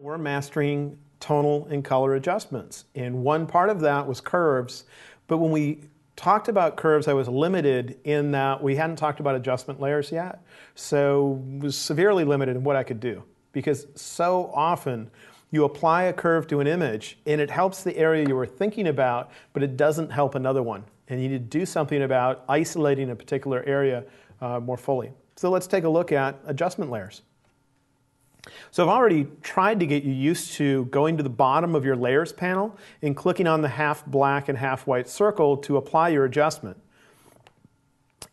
We're mastering tonal and color adjustments, and one part of that was curves, but when we talked about curves, I was limited in that we hadn't talked about adjustment layers yet, so was severely limited in what I could do, because so often you apply a curve to an image and it helps the area you were thinking about, but it doesn't help another one, and you need to do something about isolating a particular area more fully. So let's take a look at adjustment layers. So I've already tried to get you used to going to the bottom of your layers panel and clicking on the half black and half white circle to apply your adjustment.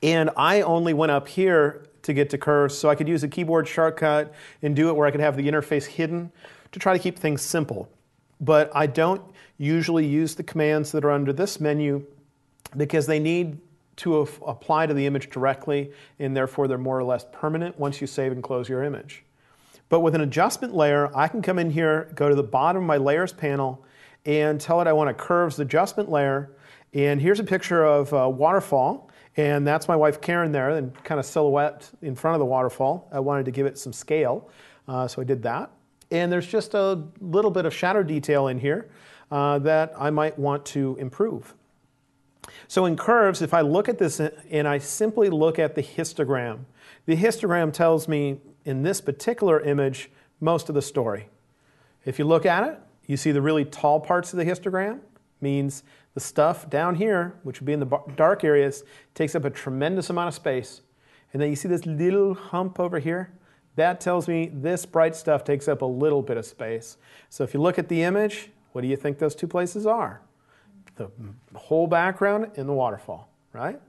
And I only went up here to get to curves, so I could use a keyboard shortcut and do it where I could have the interface hidden to try to keep things simple. But I don't usually use the commands that are under this menu because they need to apply to the image directly, and therefore they're more or less permanent once you save and close your image. But with an adjustment layer, I can come in here, go to the bottom of my layers panel, and tell it I want a curves adjustment layer. And here's a picture of a waterfall, and that's my wife Karen there, and kind of silhouette in front of the waterfall. I wanted to give it some scale, so I did that. And there's just a little bit of shadow detail in here that I might want to improve. So in curves, if I look at this and I simply look at the histogram tells me in this particular image most of the story. If you look at it, you see the really tall parts of the histogram, means the stuff down here, which would be in the dark areas, takes up a tremendous amount of space. And then you see this little hump over here? That tells me this bright stuff takes up a little bit of space. So if you look at the image, what do you think those two places are? The whole background and the waterfall, right?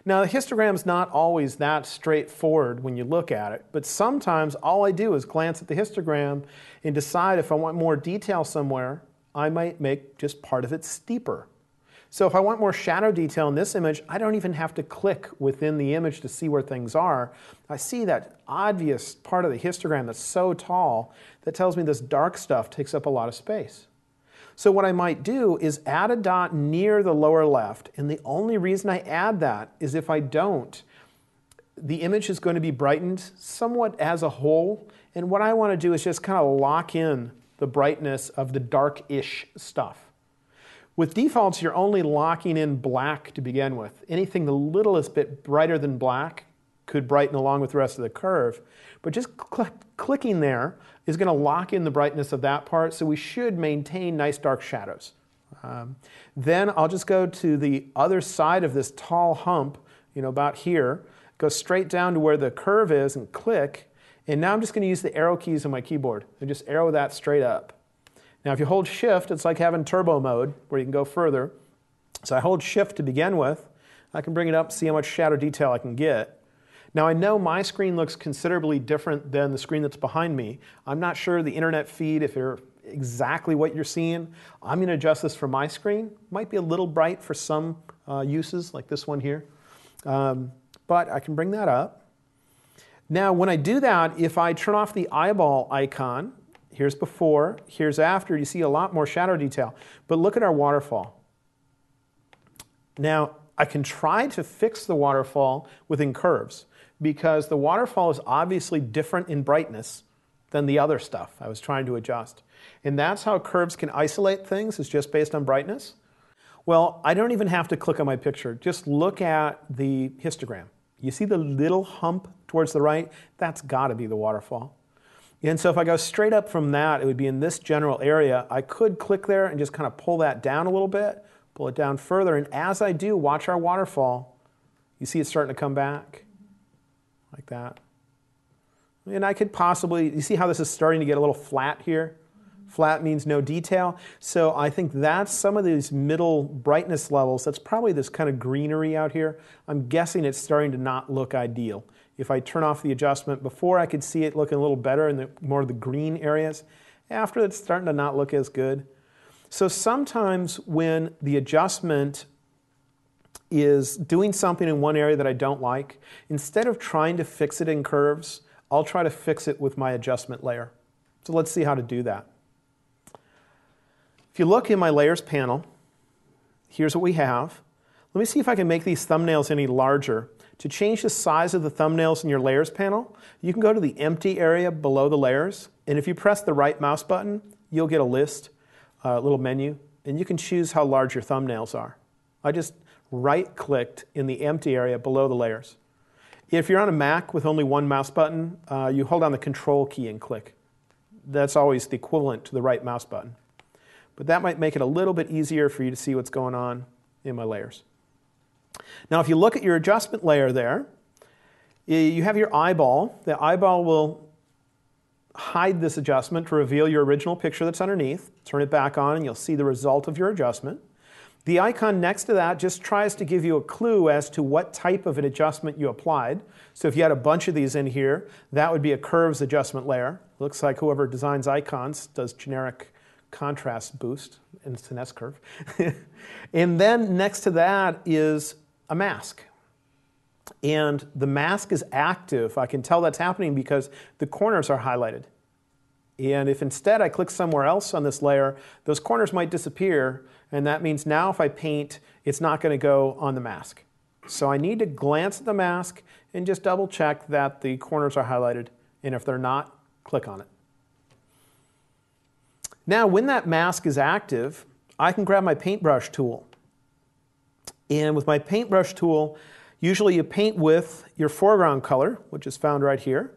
Now, the histogram is not always that straightforward when you look at it, but sometimes all I do is glance at the histogram and decide if I want more detail somewhere, I might make just part of it steeper. So if I want more shadow detail in this image, I don't even have to click within the image to see where things are. I see that obvious part of the histogram that's so tall that tells me this dark stuff takes up a lot of space. So what I might do is add a dot near the lower left, and the only reason I add that is if I don't, the image is going to be brightened somewhat as a whole, and what I want to do is just kind of lock in the brightness of the dark-ish stuff. With defaults, you're only locking in black to begin with. Anything the littlest bit brighter than black could brighten along with the rest of the curve, but just clicking there is going to lock in the brightness of that part, so we should maintain nice dark shadows. Then I'll just go to the other side of this tall hump, about here, go straight down to where the curve is and click, and now I'm just going to use the arrow keys on my keyboard and just arrow that straight up. Now if you hold shift, it's like having turbo mode where you can go further. So I hold shift to begin with. I can bring it up, see how much shadow detail I can get. Now I know my screen looks considerably different than the screen that's behind me. I'm not sure the internet feed, if you're exactly what you're seeing. I'm going to adjust this for my screen. Might be a little bright for some uses, like this one here. But I can bring that up. Now when I do that, if I turn off the eyeball icon, here's before, here's after, you see a lot more shadow detail. But look at our waterfall. Now I can try to fix the waterfall within curves, because the waterfall is obviously different in brightness than the other stuff I was trying to adjust. And that's how curves can isolate things, is just based on brightness. Well, I don't even have to click on my picture. Just look at the histogram. You see the little hump towards the right? That's got to be the waterfall. And so if I go straight up from that, it would be in this general area. I could click there and just kind of pull that down a little bit, pull it down further, and as I do, watch our waterfall. You see it's starting to come back. Like that. And I could possibly, you see how this is starting to get a little flat here? Flat means no detail. So I think that's some of these middle brightness levels. That's probably this kind of greenery out here. I'm guessing it's starting to not look ideal. If I turn off the adjustment, before I could see it looking a little better in the more of the green areas. After it's starting to not look as good. So sometimes when the adjustment is doing something in one area that I don't like, instead of trying to fix it in curves, I'll try to fix it with my adjustment layer. So let's see how to do that. If you look in my layers panel, here's what we have. Let me see if I can make these thumbnails any larger. To change the size of the thumbnails in your layers panel, you can go to the empty area below the layers, and if you press the right mouse button, you'll get a list, a little menu, and you can choose how large your thumbnails are. I just right-clicked in the empty area below the layers. If you're on a Mac with only one mouse button, you hold down the Control key and click. That's always the equivalent to the right mouse button. But that might make it a little bit easier for you to see what's going on in my layers. Now, if you look at your adjustment layer there, you have your eyeball. The eyeball will hide this adjustment to reveal your original picture that's underneath. Turn it back on and you'll see the result of your adjustment. The icon next to that just tries to give you a clue as to what type of an adjustment you applied. So if you had a bunch of these in here, that would be a curves adjustment layer. Looks like whoever designs icons does generic contrast boost, and it's an S-curve. And then next to that is a mask. And the mask is active. I can tell that's happening because the corners are highlighted. And if instead I click somewhere else on this layer, those corners might disappear, and that means now if I paint, it's not going to go on the mask. So I need to glance at the mask and just double check that the corners are highlighted, and if they're not, click on it. Now when that mask is active, I can grab my paintbrush tool. And with my paintbrush tool, usually you paint with your foreground color, which is found right here.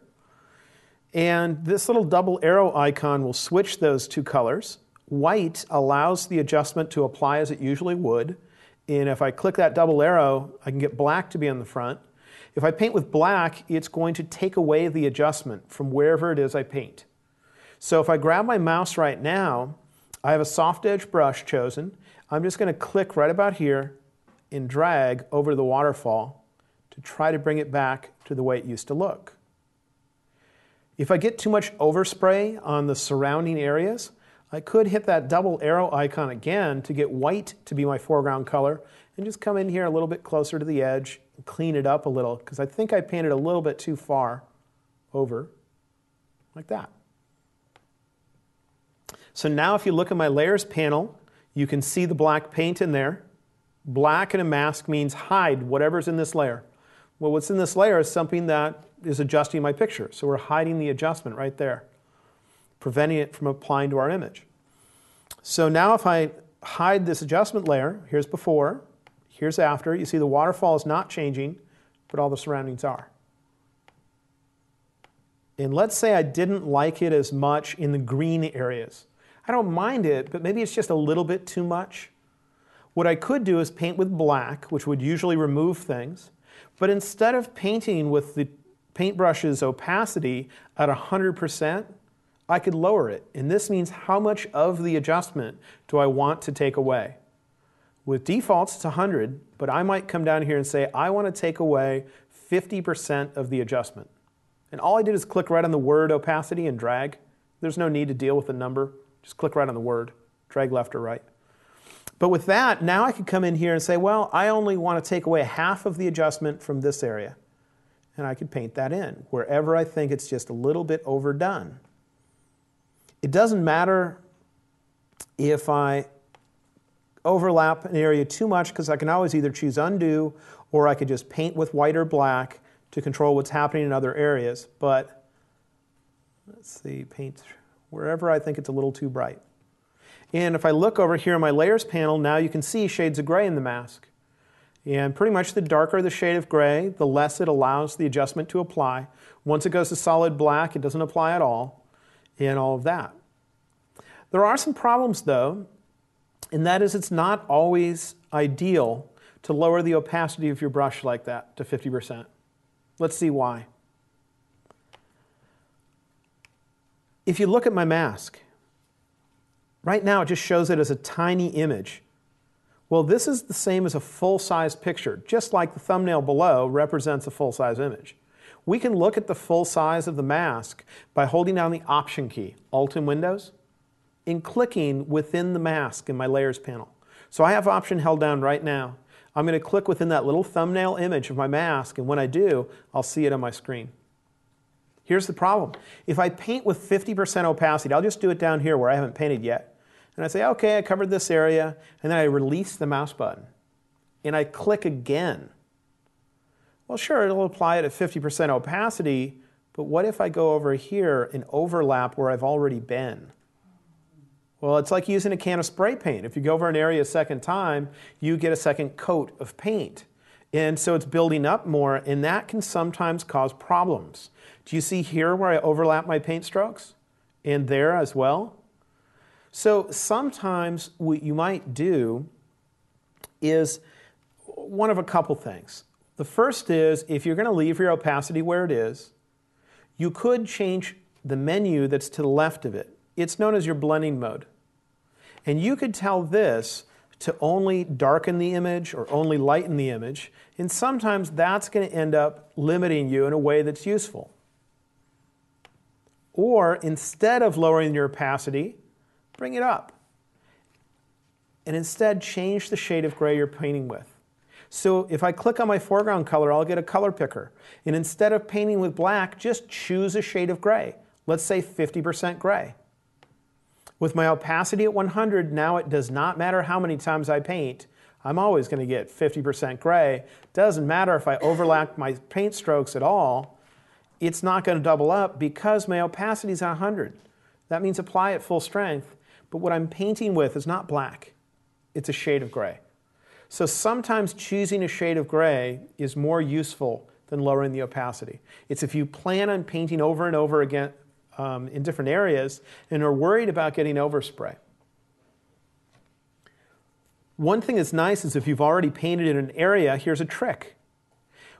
And this little double arrow icon will switch those two colors. White allows the adjustment to apply as it usually would. And if I click that double arrow, I can get black to be on the front. If I paint with black, it's going to take away the adjustment from wherever it is I paint. So if I grab my mouse right now, I have a soft edge brush chosen. I'm just going to click right about here and drag over the waterfall to try to bring it back to the way it used to look. If I get too much overspray on the surrounding areas, I could hit that double arrow icon again to get white to be my foreground color and just come in here a little bit closer to the edge and clean it up a little because I think I painted a little bit too far over, like that. So now if you look at my layers panel, you can see the black paint in there. Black in a mask means hide whatever's in this layer. Well, what's in this layer is something that is adjusting my picture. So we're hiding the adjustment right there, preventing it from applying to our image. So now if I hide this adjustment layer, here's before, here's after. You see the waterfall is not changing, but all the surroundings are. And let's say I didn't like it as much in the green areas. I don't mind it, but maybe it's just a little bit too much. What I could do is paint with black, which would usually remove things. But instead of painting with the paintbrush's opacity at 100%, I could lower it. And this means how much of the adjustment do I want to take away? With defaults, it's 100, but I might come down here and say, I want to take away 50% of the adjustment. And all I did is click right on the word opacity and drag. There's no need to deal with the number. Just click right on the word, drag left or right. But with that, now I could come in here and say, well, I only want to take away half of the adjustment from this area. And I could paint that in, wherever I think it's just a little bit overdone. It doesn't matter if I overlap an area too much, because I can always either choose undo, or I could just paint with white or black to control what's happening in other areas. But let's see, paint wherever I think it's a little too bright. And if I look over here in my layers panel, now you can see shades of gray in the mask. And pretty much the darker the shade of gray, the less it allows the adjustment to apply. Once it goes to solid black, it doesn't apply at all, and all of that. There are some problems though, and that is it's not always ideal to lower the opacity of your brush like that to 50%. Let's see why. If you look at my mask, right now it just shows it as a tiny image. Well, this is the same as a full-size picture, just like the thumbnail below represents a full-size image. We can look at the full size of the mask by holding down the Option key, Alt in Windows, and clicking within the mask in my Layers panel. So I have Option held down right now. I'm going to click within that little thumbnail image of my mask, and when I do, I'll see it on my screen. Here's the problem. If I paint with 50% opacity, I'll just do it down here where I haven't painted yet. And I say, okay, I covered this area, and then I release the mouse button. And I click again. Well, sure, it'll apply it at 50% opacity, but what if I go over here and overlap where I've already been? Well, it's like using a can of spray paint. If you go over an area a second time, you get a second coat of paint. And so it's building up more, and that can sometimes cause problems. Do you see here where I overlap my paint strokes? And there as well? So sometimes what you might do is one of a couple things. The first is, if you're going to leave your opacity where it is, you could change the menu that's to the left of it. It's known as your blending mode. And you could tell this to only darken the image or only lighten the image, and sometimes that's going to end up limiting you in a way that's useful. Or instead of lowering your opacity, bring it up. And instead change the shade of gray you're painting with. So if I click on my foreground color, I'll get a color picker. And instead of painting with black, just choose a shade of gray. Let's say 50% gray. With my opacity at 100, now it does not matter how many times I paint. I'm always going to get 50% gray. Doesn't matter if I overlap my paint strokes at all. It's not going to double up because my opacity is at 100. That means apply at full strength. But what I'm painting with is not black. It's a shade of gray. So sometimes choosing a shade of gray is more useful than lowering the opacity. It's if you plan on painting over and over again in different areas and are worried about getting overspray. One thing that's nice is if you've already painted in an area, here's a trick.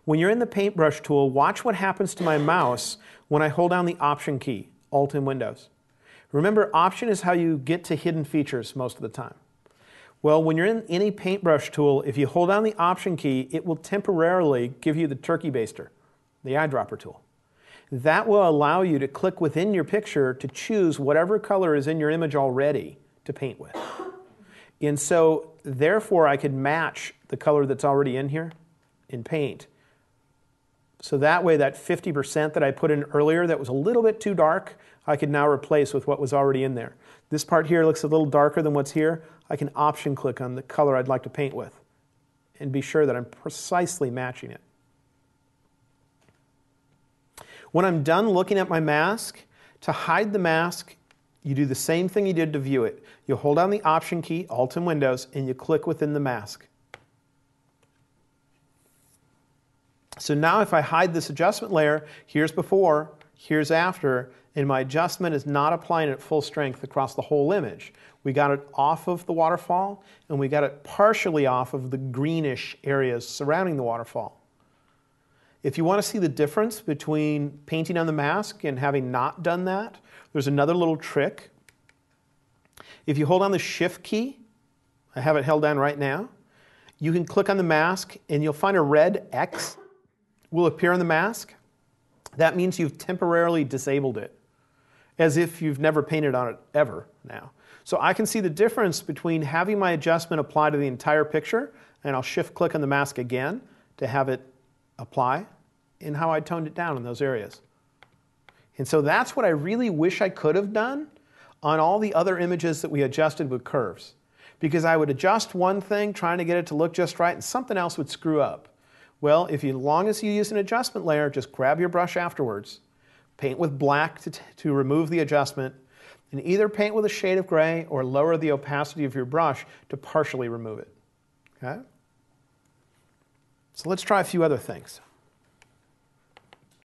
When you're in the paintbrush tool, watch what happens to my mouse when I hold down the Option key, Alt in Windows. Remember, Option is how you get to hidden features most of the time. Well, when you're in any paintbrush tool, if you hold down the Option key, it will temporarily give you the turkey baster, the eyedropper tool. That will allow you to click within your picture to choose whatever color is in your image already to paint with. And so, therefore, I could match the color that's already in here in paint. So that way, that 50% that I put in earlier that was a little bit too dark, I could now replace with what was already in there. This part here looks a little darker than what's here. I can Option click on the color I'd like to paint with and be sure that I'm precisely matching it. When I'm done looking at my mask, to hide the mask, you do the same thing you did to view it. You hold down the Option key, Alt in Windows, and you click within the mask. So now if I hide this adjustment layer, here's before, here's after, and my adjustment is not applying it at full strength across the whole image. We got it off of the waterfall, and we got it partially off of the greenish areas surrounding the waterfall. If you want to see the difference between painting on the mask and having not done that, there's another little trick. If you hold on the Shift key, I have it held down right now, you can click on the mask and you'll find a red X will appear on the mask. That means you've temporarily disabled it, as if you've never painted on it ever now. So I can see the difference between having my adjustment apply to the entire picture, and I'll Shift click on the mask again to have it apply, and how I toned it down in those areas. And so that's what I really wish I could have done on all the other images that we adjusted with curves. Because I would adjust one thing, trying to get it to look just right, and something else would screw up. Well, as long as you use an adjustment layer, just grab your brush afterwards, paint with black to remove the adjustment, and either paint with a shade of gray or lower the opacity of your brush to partially remove it. Okay? So let's try a few other things.